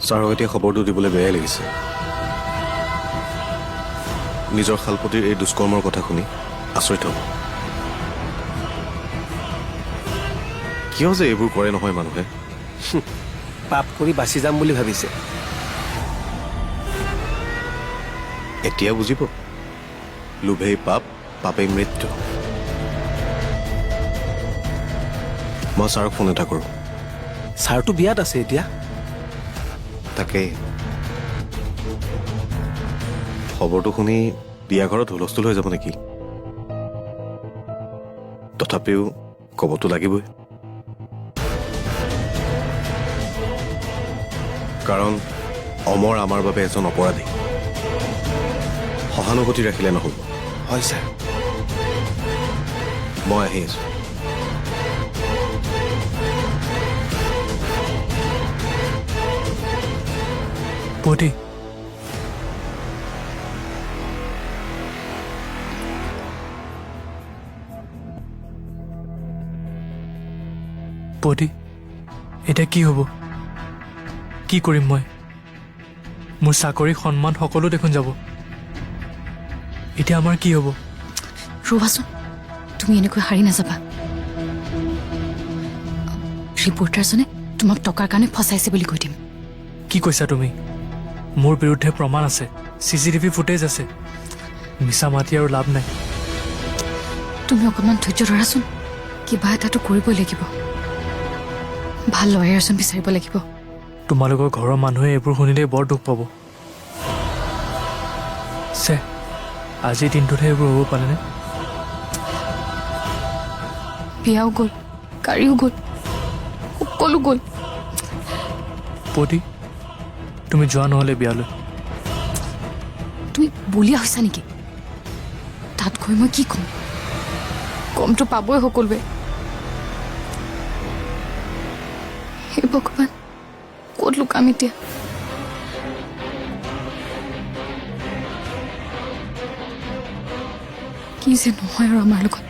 ছাৰক এতিয়া খবৰটো দিবলৈ বেয়াই লাগিছে। নিজৰ শালপতিৰ এই দুষ্কৰ্মৰ কথা শুনি আচৰিত হ'ব। কিয় যে এইবোৰ কৰে নহয় মানুহে। পাপ কৰি বাচি যাম বুলি ভাবিছে। এতিয়া বুজিব, লোভেই পাপ, পাপেই মৃত্যু। মই ছাৰক ফোন এটা কৰোঁ। ছাৰটো বিয়াত আছে এতিয়া। তাকেই খবৰটো শুনি বিয়া ঘৰত হুলস্থুল হৈ যাব নেকি? তথাপিও ক'বতো লাগিবই, কাৰণ অমৰ আমাৰ বাবে এজন অপৰাধী। সহানুভূতি ৰাখিলে নহ'ব। হয় ছাৰ। মই আহি আছোঁ। পুতি, পুতি, এতিয়া কি হ'ব? কি কৰিম মই? মোৰ চাকৰি সন্মান সকলো দেখোন যাব। এতিয়া আমাৰ কি হ'ব? ৰ'বাচোন, তুমি এনেকৈ হাৰি নাযাবা। ৰিপৰ্টাৰজনে তোমাক টকাৰ কাৰণে ফচাইছে বুলি কৈ দিম। কি কৈছা তুমি? মোৰ বিৰুদ্ধে প্ৰমাণ আছে, CCTV ফুটেজ আছে। মিছা মাতি আৰু লাভ নাই। তুমি অকণমান ধৈৰ্য ধৰাচোন, কিবা এটাতো কৰিবই লাগিব। ভাল লয়াৰ এজন বিচাৰিব লাগিব। তোমালোকৰ ঘৰৰ মানুহে এইবোৰ শুনিলেই বৰ দুখ পাব। চে, আজিৰ দিনটোতহে এইবোৰ হ'ব পালেনে? বিয়াও গ'ল, গাড়ীও গ'ল, সকলো গ'ল। পুতি, তুমি যোৱা নহ'লে বিয়ালৈ। তুমি বলিয়া হৈছা নেকি? তাত গৈ মই কি ক'ম? গমটো পাবই সকলোৱে। হে ভগৱান, ক'ত লুকাম এতিয়া? কি যে নহয় আৰু আমাৰ লগত।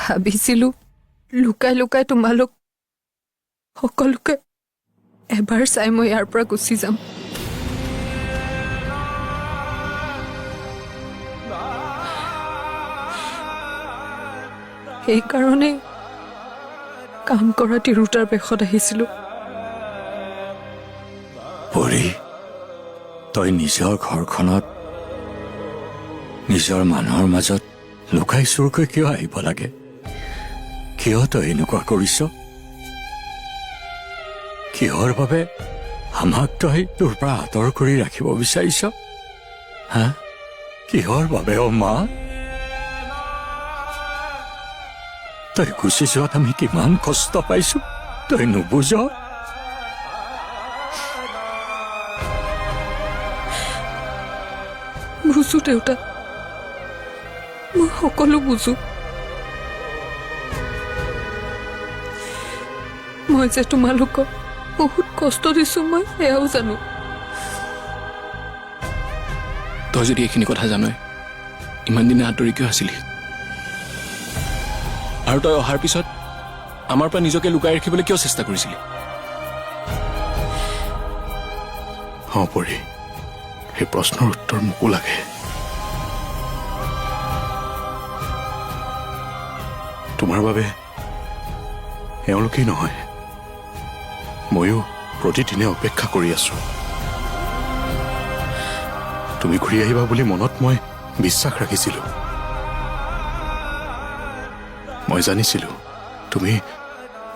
ভাবিছিলো লুকাই লুকাই তোমালোক সকলোকে এবাৰ চাই মই ইয়াৰ পৰা গুচি যাম। সেইকাৰণে কাম কৰা তিৰোতাৰ বেশত আহিছিলো। পৰি, তই নিজৰ ঘৰখনত নিজৰ মানুহৰ মাজত লুকাই চুৰকৈ কিয় আহিব লাগে? কিয় তই এনেকুৱা কৰিছ? কিহৰ বাবে আমাক তই তোৰ পৰা আঁতৰ কৰি ৰাখিব বিচাৰিছ? হা? কিহৰ বাবে অ মা? তই গুচি যোৱাত আমি কিমান কষ্ট পাইছো, তই নুবুজ? বুজো দেউতা, মই সকলো বুজো। মই যে তোমালোকক বহুত কষ্ট দিছো, মই সেয়াও জানো। তই যদি এইখিনি কথা জানই, ইমান দিনে আঁতৰি কিয় আছিলি? আৰু তই অহাৰ পিছত আমাৰ পৰা নিজকে লুকাই ৰাখিবলৈ কিয় চেষ্টা কৰিছিলি? পৰি, সেই প্ৰশ্নৰ উত্তৰ মোকো লাগে। তোমাৰ বাবে এওঁলোকেই নহয়, ময়ো প্ৰতিদিনে অপেক্ষা কৰি আছো। তুমি ঘূৰি আহিবা বুলি মনত মই বিশ্বাস ৰাখিছিলো। মই জানিছিলো তুমি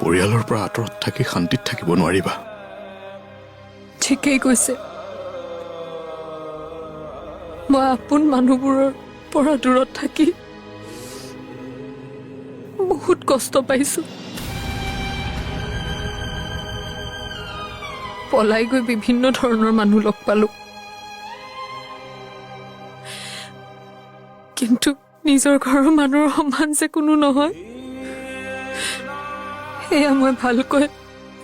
পৰিয়ালৰ পৰা আঁতৰত থাকি শান্তিত থাকিব নোৱাৰিবা। ঠিকেই কৈছে। মই আপোন মানুহবোৰৰ পৰা দূৰত থাকি বহুত কষ্ট পাইছো। পলাই গৈ বিভিন্ন ধৰণৰ মানুহ লগ পালো, কিন্তু নিজৰ ঘৰৰ মানুহৰ সমান যে কোনো নহয়, সেয়া মই ভালকৈ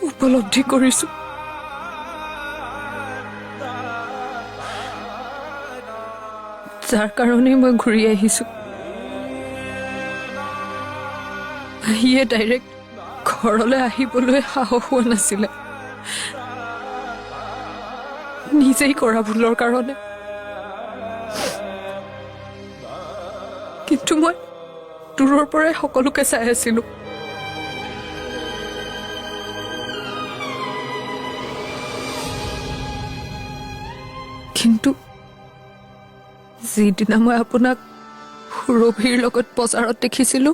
উপলব্ধি কৰিছো। যাৰ কাৰণেই মই ঘূৰি আহিছো। আহিয়ে ডাইৰেক্ট ঘৰলৈ আহিবলৈ সাহস হোৱা নাছিলে, নিজেই কৰা ভুলৰ কাৰণে। কিন্তু মই দূৰৰ পৰাই সকলোকে চাই আছিলো। কিন্তু যিদিনা মই আপোনাক সুৰভিৰ লগত বজাৰত দেখিছিলো,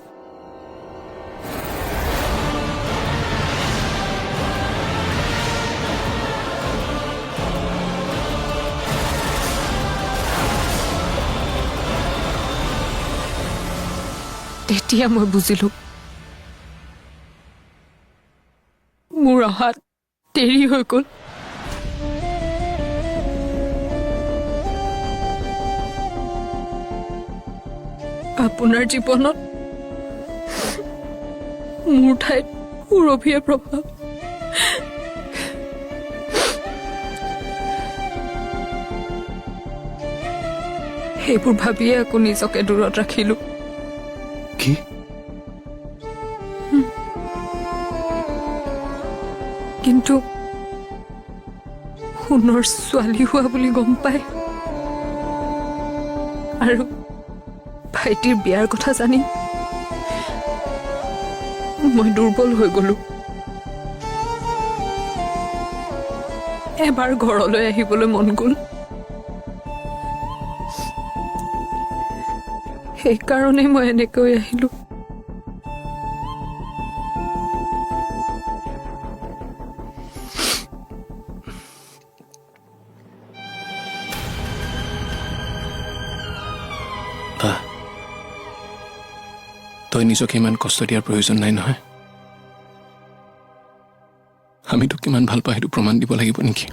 তেতিয়া মই বুজিলো মোৰ অহাত দেৰি হৈ গ'ল। আপোনাৰ জীৱনত মোৰ ঠাইত সুৰভিয়ে প্ৰভাৱ। সেইবোৰ ভাবিয়ে আকৌ নিজকে দূৰত ৰাখিলো। কি কিন্তু সোণৰ ছোৱালী হোৱা বুলি গম পাই আৰু ভাইটিৰ বিয়াৰ কথা জানি মই দুৰ্বল হৈ গলো। এবাৰ ঘৰলৈ আহিবলৈ মন গ'ল। সেইকাৰণে মই এনেকৈ আহিলো। তই নিজকে ইমান কষ্ট দিয়াৰ প্ৰয়োজন নাই নহয়। আমি তোক কিমান ভাল পাওঁ সেইটো প্ৰমাণ দিব লাগিব নেকি?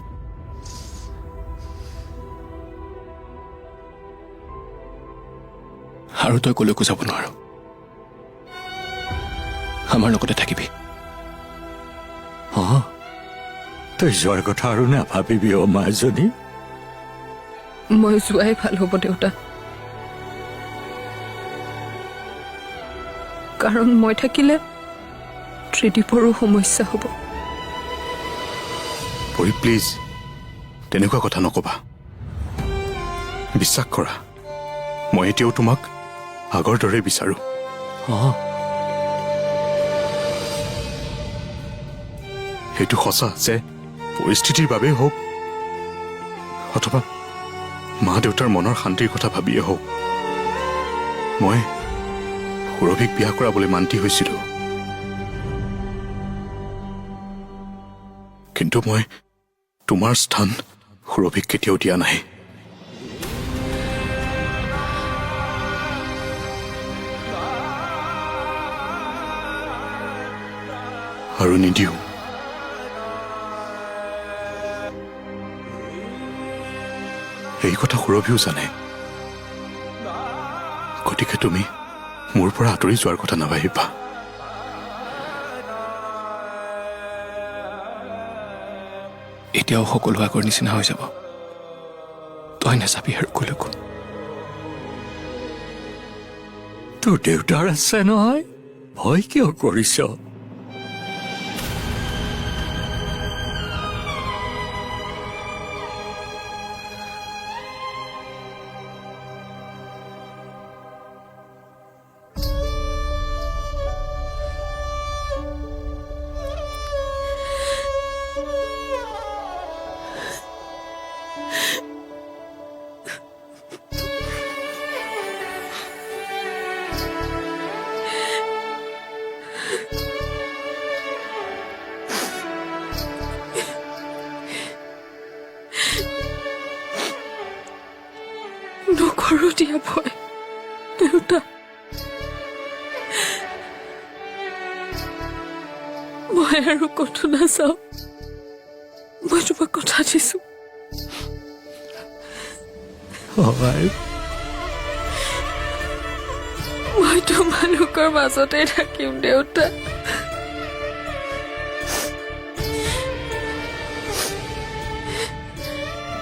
আৰু তই কলৈকো যাব নোৱাৰ, আমাৰ লগতে থাকিবি। তই যোৱাৰ কথা আৰু নাভাবিবি অ' মাজনী। মই যোৱাই ভাল হ'ব দেউতা, কাৰণ মই থাকিলে ত্ৰিদীপৰো সমস্যা হ'ব। পৰি প্লিজ তেনেকুৱা কথা নকবা। বিশ্বাস কৰা, মই এতিয়াও তোমাক আগৰ দৰে বিচাৰো। সেইটো সঁচা যে পৰিস্থিতিৰ বাবেই হওক অথবা মা দেউতাৰ মনৰ শান্তিৰ কথা ভাবিয়ে হওক, মই সুৰভিক বিয়া কৰাবলৈ মান্তি হৈছিলো। কিন্তু মই তোমাৰ স্থান সুৰভিক কেতিয়াও দিয়া নাই। আৰু নিদিও। এই কথা সুৰভিও জানে। গতিকে তুমি মোৰ পৰা আঁতৰি যোৱাৰ কথা নাভাবিবা। এতিয়াও সকলো আগৰ নিচিনা হৈ যাব। তই নাযাবি আৰু কলৈকো। তোৰ দেউতাৰ আছে নহয়, ভয় কিয় কৰিছ? নকৰো দিয়া ভয় দেউতা। মই আৰু ক'তো নাযাওঁ। মই তোমাক কথা দিছো। মই তোমালোকৰ মাজতে থাকিম দেউতা।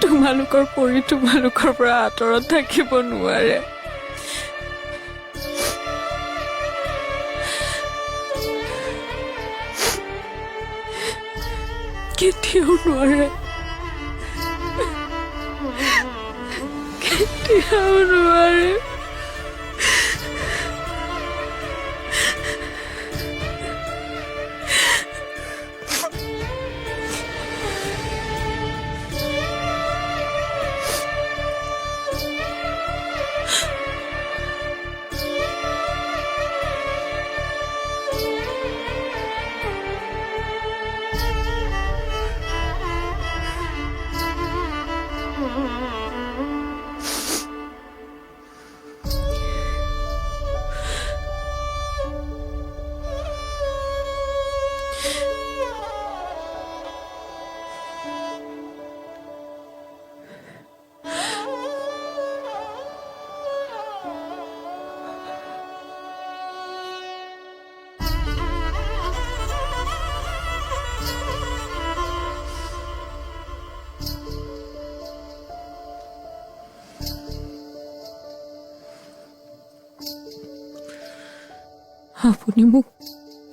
তোমালোকৰ পৰি তোমালোকৰ পৰা আঁতৰত থাকিব নোৱাৰে। কেতিয়াও নোৱাৰে, কেতিয়াও নোৱাৰে। আপুনি মোক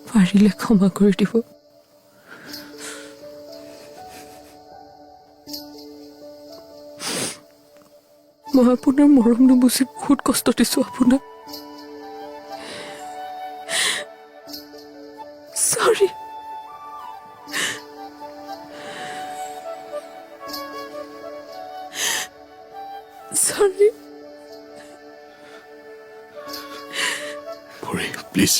পাৰিলে ক্ষমা কৰি দিব। মই আপোনাৰ মৰম নুবুজি বহুত কষ্ট দিছো আপোনাক। চৰি। চৰি। পৰি প্লিজ।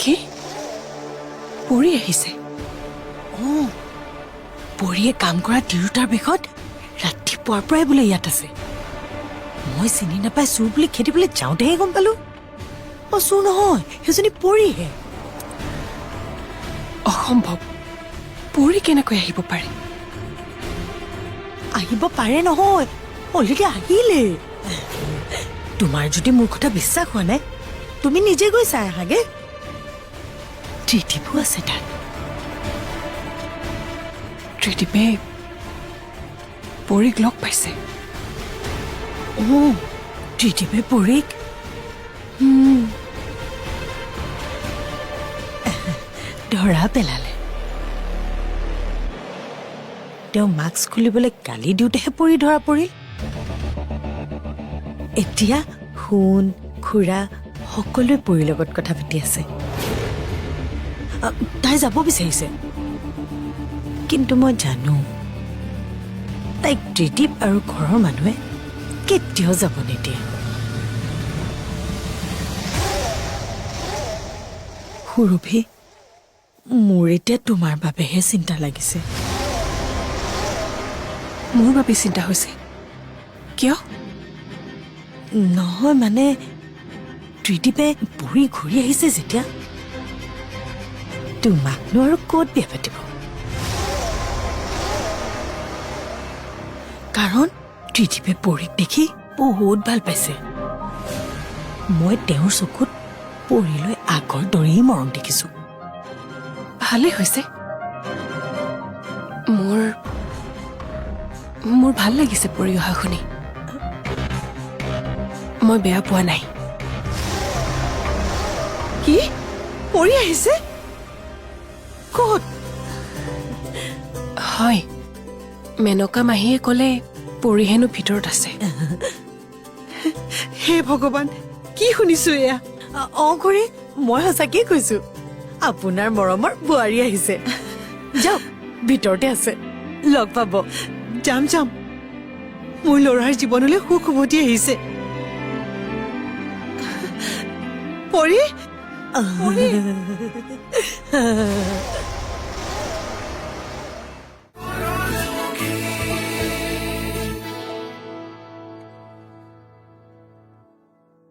কি পৰি আহিছে? অঁ, পৰীয়ে কাম কৰা তিৰোতাৰ বেশত ৰাতিপুৱাৰ পৰাই বোলে ইয়াত আছে। মই চিনি নাপাই চোৰ বুলি খেদিবলৈ যাওঁতেহে গম পালো। অঁ, চোৰ নহয়, সেইজনী পৰীহে। অসম্ভৱ। পৰি কেনেকৈ আহিব পাৰে? আহিব পাৰে নহয়, অলৰেডি আহিলে। তোমাৰ যদি মোৰ কথা বিশ্বাস হোৱা নাই, তুমি নিজে গৈ চাই আহাগে। ত্ৰিদীপো আছে তাত। ত্ৰিদীপে পৰীক লগ পাইছে। অঁ, ত্ৰিদীপে পৰীক ধৰা পেলালে। তেওঁ মাস্ক খুলিবলৈ গালি দিওঁতেহে পৰি ধৰা পৰিল। এতিয়া সোণ খুৰা সকলোৱে পৰীৰ লগত কথা পাতি আছে। তাই যাব বিচাৰিছে, কিন্তু মই জানো তাইক ত্ৰিদীপ আৰু ঘৰৰ মানুহে কেতিয়াও যাব নিদিয়ে। সুৰভি, মোৰ এতিয়া তোমাৰ বাবেহে চিন্তা লাগিছে। মোৰ বাবে চিন্তা হৈছে? কিয়? নহয় মানে ত্ৰিদীপে পৰি ঘূৰি আহিছে যেতিয়া, তোমাকনো আৰু ক'ত বিয়া পাতিব? কাৰণ ত্ৰিদীপে পৰীক দেখি বহুত ভাল পাইছে। মই তেওঁৰ চকুত পৰীলৈ আগৰ দৰেই মৰম দেখিছো। ভালেই হৈছে। মোৰ ভাল লাগিছে পৰি অহা শুনি। মই বেয়া পোৱা নাই। কি পৰী আহিছে? ক'ত? হয়, মেনকা মাহীয়ে ক'লে পৰি হেনো ভিতৰত আছে। হে ভগৱান, কি শুনিছো এয়া? অঁ খুৰী, মই সঁচাকেই কৈছো, আপোনাৰ মৰমৰ বোৱাৰী আহিছে। যাওক, ভিতৰতে আছে, লগ পাব। যাম যাম, মোৰ ল'ৰাৰ জীৱনলৈ সুখ উভতি আহিছে। পৰী